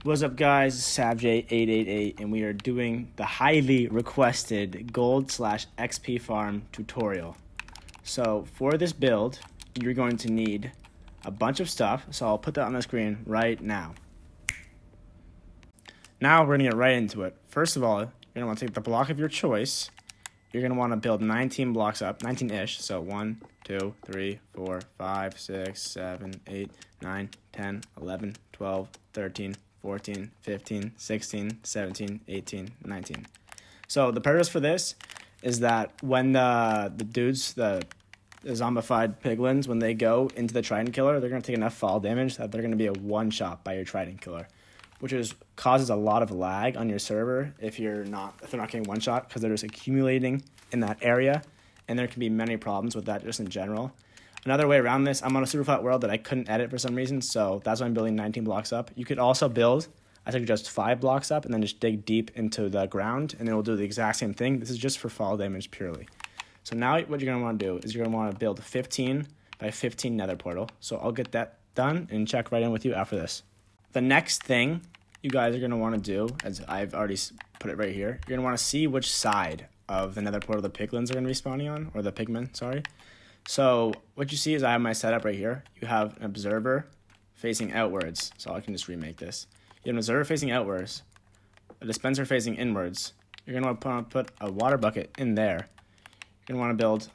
What's up, guys? SavJ888, and we are doing the highly requested gold/XP farm tutorial. So for this build, you're going to need a bunch of stuff, so I'll put that on the screen right now. Now we're going to get right into it. First of all, you're going to want to take the block of your choice. You're going to want to build 19 blocks up, 19-ish, so 1, 2, 3, 4, 5, 6, 7, 8, 9, 10, 11, 12, 13, 14, 15, 16, 17, 18, 19. So the purpose for this is that when the dudes, the zombified piglins, when they go into the trident killer, they're going to take enough fall damage that they're going to be a one-shot by your trident killer, which causes a lot of lag on your server if they're not getting one shot, because they're just accumulating in that area, and there can be many problems with that just in general. Another way around this, I'm on a super flat world that I couldn't edit for some reason, so that's why I'm building 19 blocks up. You could also build, I think, just 5 blocks up and then just dig deep into the ground, and it will do the exact same thing. This is just for fall damage purely. So now what you're going to want to do is you're going to want to build a 15 by 15 nether portal. So I'll get that done and check right in with you after this. The next thing you guys are going to want to do, as I've already put it right here, you're going to want to see which side of the nether portal the piglins are going to be spawning on, or the pigmen, sorry. So what you see is I have my setup right here. You have an observer facing outwards, so I can just remake this. You have an observer facing outwards, a dispenser facing inwards. You're going to want to put a water bucket in there. You're going to want to build,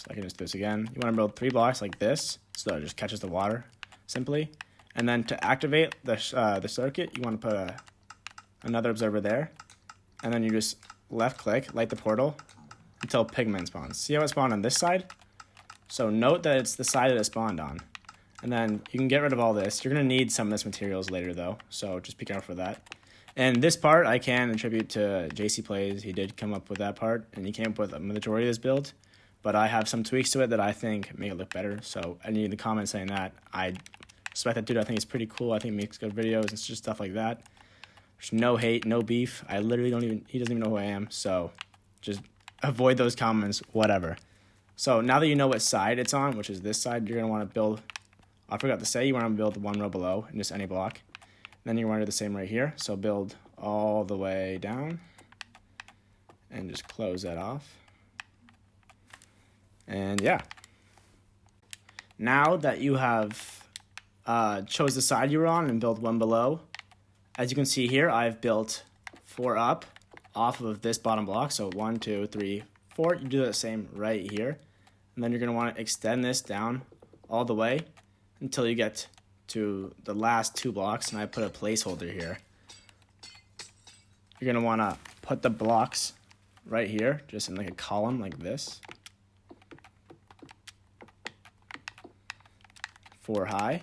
I can just do this again. You want to build 3 blocks like this, so that it just catches the water simply. And then to activate the circuit, you want to put another observer there. And then you just left click, light the portal until pigmen spawns. See how it spawned on this side? So note that it's the side that it spawned on. And then you can get rid of all this. You're going to need some of this materials later though, so just be careful for that. And this part I can attribute to JC Plays. He did come up with that part, and he came up with a majority of this build. But I have some tweaks to it that I think make it look better. So I need the comments saying that. I respect that dude. I think he's pretty cool. I think he makes good videos and just stuff like that. There's no hate, no beef. I literally he doesn't even know who I am. So just avoid those comments, whatever. So now that you know what side it's on, which is this side, you're going to want to build, I forgot to say, you want to build 1 row below in just any block. Then you want to do the same right here. So build all the way down and just close that off. And yeah. Now that you have chose the side you were on and build 1 below, as you can see here, I've built 4 up off of this bottom block. So 1, 2, 3, 4. You do the same right here. And then you're going to want to extend this down all the way until you get to the last 2 blocks. And I put a placeholder here. You're going to want to put the blocks right here, just in like a column like this. 4 high.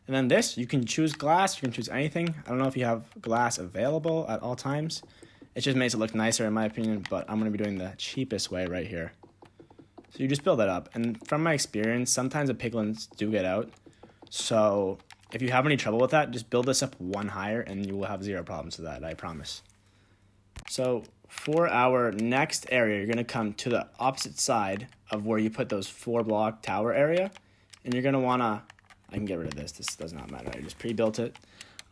And then this, you can choose glass, you can choose anything. I don't know if you have glass available at all times. It just makes it look nicer in my opinion, but I'm going to be doing the cheapest way right here. So you just build that up. And from my experience, sometimes the piglins do get out. So if you have any trouble with that, just build this up 1 higher and you will have 0 problems with that, I promise. So for our next area, you're going to come to the opposite side of where you put those 4 block tower area. And you're going to want to, I can get rid of this. This does not matter. I just pre-built it.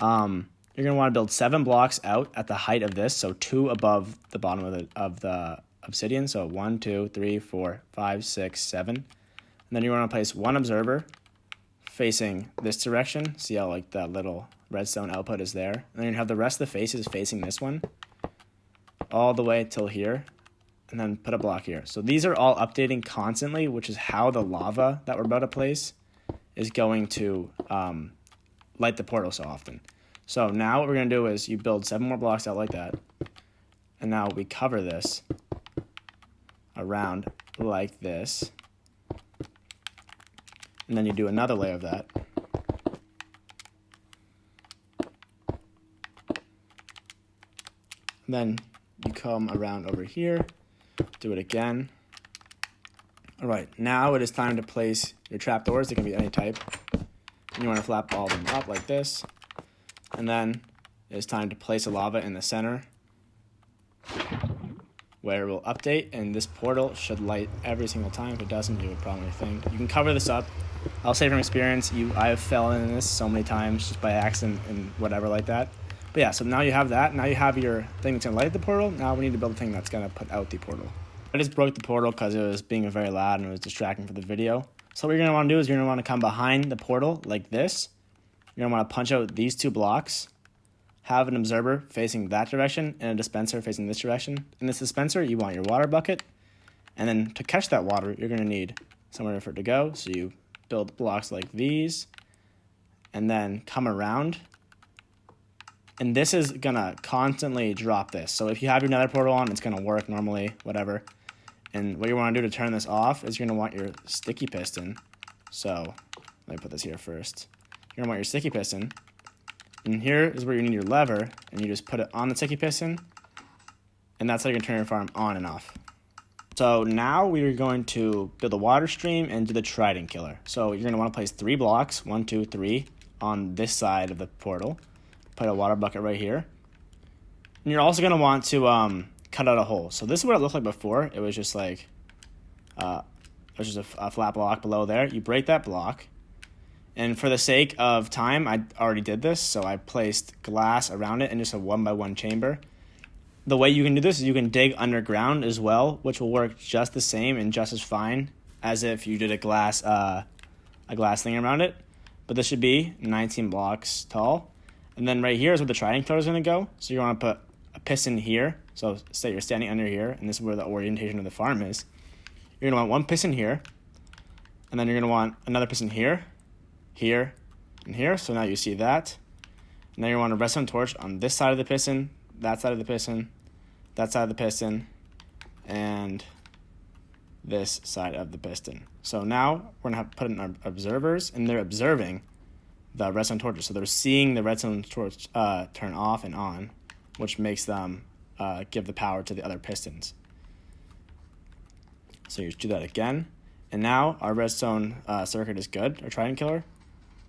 You're going to want to build 7 blocks out at the height of this, so 2 above the bottom of the obsidian. So 1, 2, 3, 4, 5, 6, 7. And then you want to place 1 observer facing this direction. See how like that little redstone output is there. And then you have the rest of the faces facing this one all the way till here. And then put a block here. So these are all updating constantly, which is how the lava that we're about to place is going to light the portal so often. So now what we're going to do is you build 7 more blocks out like that. And now we cover this around like this. And then you do another layer of that. And then you come around over here. Do it again. All right, now it is time to place your trapdoors. They can be any type. And you want to flap all of them up like this. And then it's time to place a lava in the center where it will update, and this portal should light every single time. If it doesn't, you would probably think. You can cover this up. I'll say from experience, I have fell in this so many times just by accident and whatever like that. But yeah, so now you have that. Now you have your thing that's going to light the portal. Now we need to build a thing that's going to put out the portal. I just broke the portal because it was being very loud and it was distracting for the video. So what you're going to want to do is you're going to want to come behind the portal like this. You're going to want to punch out these 2 blocks. Have an observer facing that direction and a dispenser facing this direction. In this dispenser, you want your water bucket. And then to catch that water, you're going to need somewhere for it to go. So you build blocks like these and then come around. And this is going to constantly drop this. So if you have your Nether Portal on, it's going to work normally, whatever. And what you want to do to turn this off is you're going to want your sticky piston. So let me put this here first. You're going to want your sticky piston. And here is where you need your lever. And you just put it on the sticky piston. And that's how you can turn your farm on and off. So now we are going to build a water stream and do the trident killer. So you're going to want to place 3 blocks, 1, 2, 3, on this side of the portal. Put a water bucket right here. And you're also going to want to cut out a hole. So this is what it looked like before. It was just like, a flat block below there. You break that block. And for the sake of time, I already did this. So I placed glass around it in just a 1x1 chamber. The way you can do this is you can dig underground as well, which will work just the same and just as fine as if you did a glass thing around it. But this should be 19 blocks tall. And then right here is where the trident killer is going to go. So you want to put a piston here. So say you're standing under here, and this is where the orientation of the farm is. You're going to want 1 piston here. And then you're going to want another piston here, here, and here. So now you see that. And then you want a redstone torch on this side of the piston, that side of the piston, that side of the piston, and this side of the piston. So now we're going to have to put in our observers, and they're observing the redstone torches. So they're seeing the redstone torch turn off and on, which makes them give the power to the other pistons. So you just do that again. And now our redstone circuit is good, our trident killer.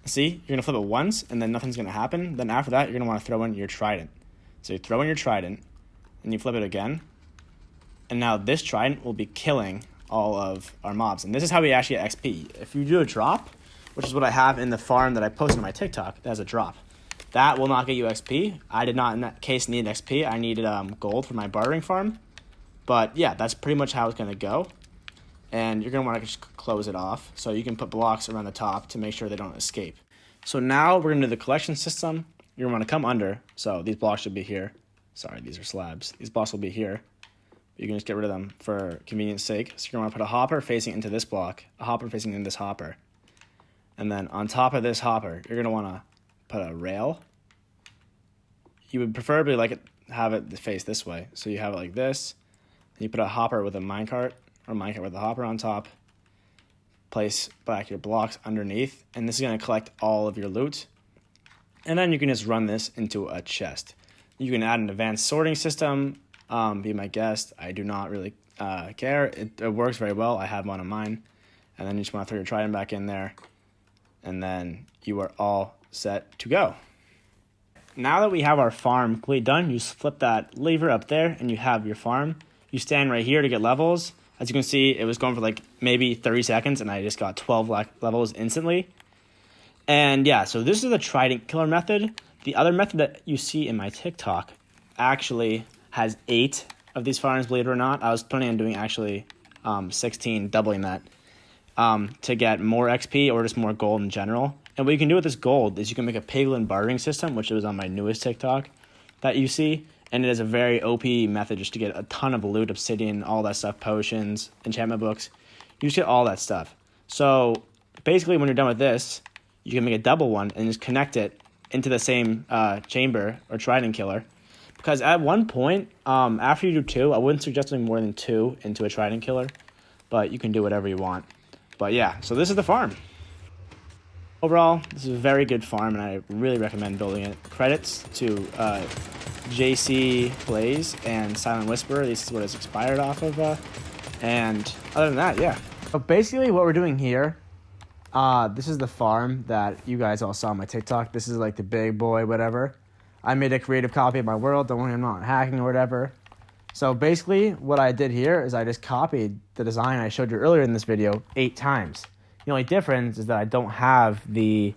See, you're going to flip it once, and then nothing's going to happen. Then after that, you're going to want to throw in your trident. So you throw in your trident, and you flip it again. And now this trident will be killing all of our mobs. And this is how we actually get XP. If you do a drop, which is what I have in the farm that I posted on my TikTok, that has a drop. That will not get you XP. I did not, in that case, need XP. I needed gold for my bartering farm. But yeah, that's pretty much how it's going to go. And you're going to want to just close it off. So you can put blocks around the top to make sure they don't escape. So now we're going to do the collection system. You're going to want to come under. So these blocks should be here. Sorry, these are slabs. These blocks will be here. You can just get rid of them for convenience sake. So you're going to want to put a hopper facing into this block, a hopper facing in this hopper. And then on top of this hopper, you're going to want to put a rail. You would preferably have it face this way. So you have it like this. And you put a hopper with a minecart, or a minecart with a hopper on top. Place back your blocks underneath. And this is going to collect all of your loot. And then you can just run this into a chest. You can add an advanced sorting system. Be my guest. I do not really care. It works very well. I have one on mine. And then you just want to throw your trident back in there. And then you are all set to go. Now that we have our farm completely done, you just flip that lever up there and you have your farm. You stand right here to get levels. As you can see, it was going for maybe 30 seconds and I just got 12 levels instantly. And yeah, so this is the trident killer method. The other method that you see in my TikTok actually has 8 of these farms, believe it or not. I was planning on doing actually 16, doubling that. To get more XP or just more gold in general. And what you can do with this gold is you can make a piglin bartering system, which was on my newest TikTok that you see. And it is a very OP method just to get a ton of loot, obsidian, all that stuff, potions, enchantment books. You just get all that stuff. So basically when you're done with this, you can make a double one and just connect it into the same chamber or trident killer. Because at one point, after you do 2, I wouldn't suggest doing more than 2 into a trident killer. But you can do whatever you want. But yeah, so this is the farm. Overall, this is a very good farm, and I really recommend building it. Credits to JC Blaze and Silent Whisper. This is what it's expired off of. And other than that, yeah. So basically what we're doing here, this is the farm that you guys all saw on my TikTok. This is like the big boy, whatever. I made a creative copy of my world. Don't worry, I'm not hacking or whatever. So basically what I did here is I just copied the design I showed you earlier in this video 8 times. The only difference is that I don't have the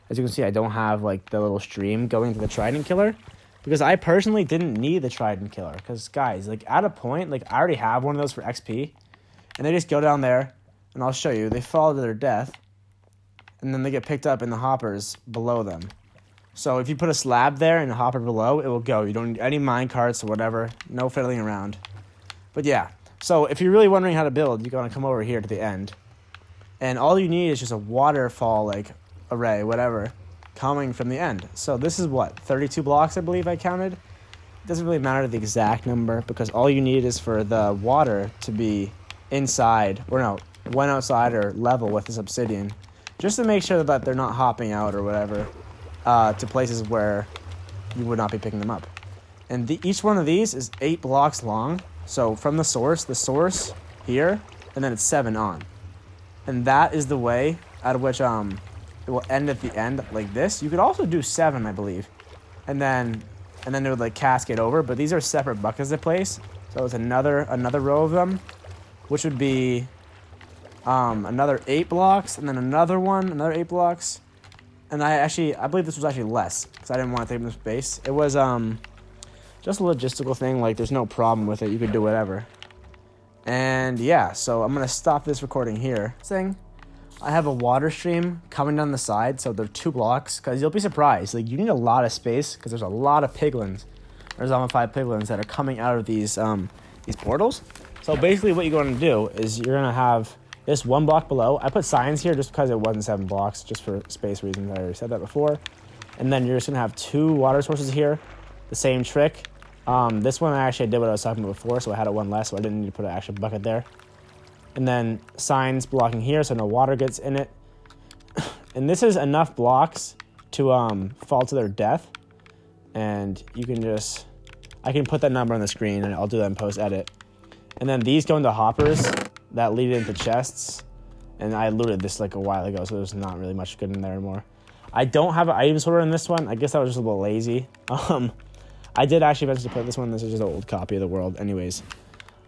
As you can see, I don't have like the little stream going to the trident killer because I personally didn't need the trident killer. Because guys, like at a point, like I already have one of those for XP, and they just go down there, and I'll show you. They fall to their death, and then they get picked up in the hoppers below them. So if you put a slab there and a hopper below, it will go. You don't need any mine carts or whatever. No fiddling around. But yeah, so if you're really wondering how to build, you're going to come over here to the end. And all you need is just a waterfall, like, array, whatever, coming from the end. So this is what, 32 blocks, I believe I counted? It doesn't really matter the exact number because all you need is for the water to be inside, or no, one outside or level with this obsidian, just to make sure that they're not hopping out or whatever to places where you would not be picking them up. And each one of these is 8 blocks long. So from the source here, and then it's 7 on. And that is the way out of which it will end at the end like this. You could also do 7, I believe. And then it would like cascade over, but these are separate buckets to place. So it's another row of them, which would be another 8 blocks, and then another 8 blocks. And I believe this was actually less because I didn't want to take up space. It was just a logistical thing. Like there's no problem with it. You could do whatever. And yeah, so I'm gonna stop this recording here. I have a water stream coming down the side, so they're 2 blocks. Because you'll be surprised. Like you need a lot of space because there's a lot of piglins. There's almost 5 piglins that are coming out of these portals. So basically, what you're going to do is you're gonna have this 1 block below. I put signs here just because it wasn't 7 blocks, just for space reasons. I already said that before. And then you're just gonna have 2 water sources here. The same trick. This one I did what I was talking about before, so I had it 1 less, so I didn't need to put an actual bucket there. And then signs blocking here, so no water gets in it. And this is enough blocks to fall to their death. And you can I can put that number on the screen, and I'll do that in post-edit. And then these go into hoppers that lead into chests. And I looted this like a while ago, so there's not really much good in there anymore. I don't have an item sorter in this one. I guess I was just a little lazy. I did actually eventually put this one. This is just an old copy of the world anyways.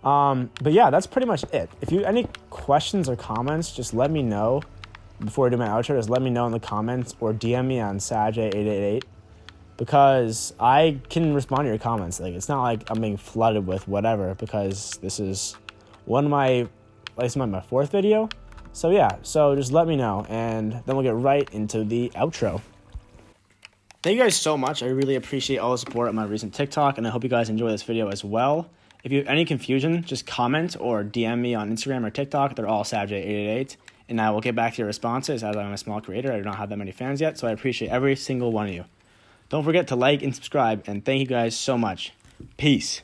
But yeah, that's pretty much it. If you any questions or comments, just let me know before I do my outro. Just let me know in the comments or DM me on Sajay888 because I can respond to your comments. Like it's not like I'm being flooded with whatever because this is my 4th video. So yeah, so just let me know and then we'll get right into the outro. Thank you guys so much. I really appreciate all the support on my recent TikTok, and I hope you guys enjoy this video as well. If you have any confusion, just comment or DM me on Instagram or TikTok. They're all Sajay888, and I will get back to your responses as I'm a small creator. I do not have that many fans yet, so I appreciate every single one of you. Don't forget to like and subscribe, and thank you guys so much. Peace.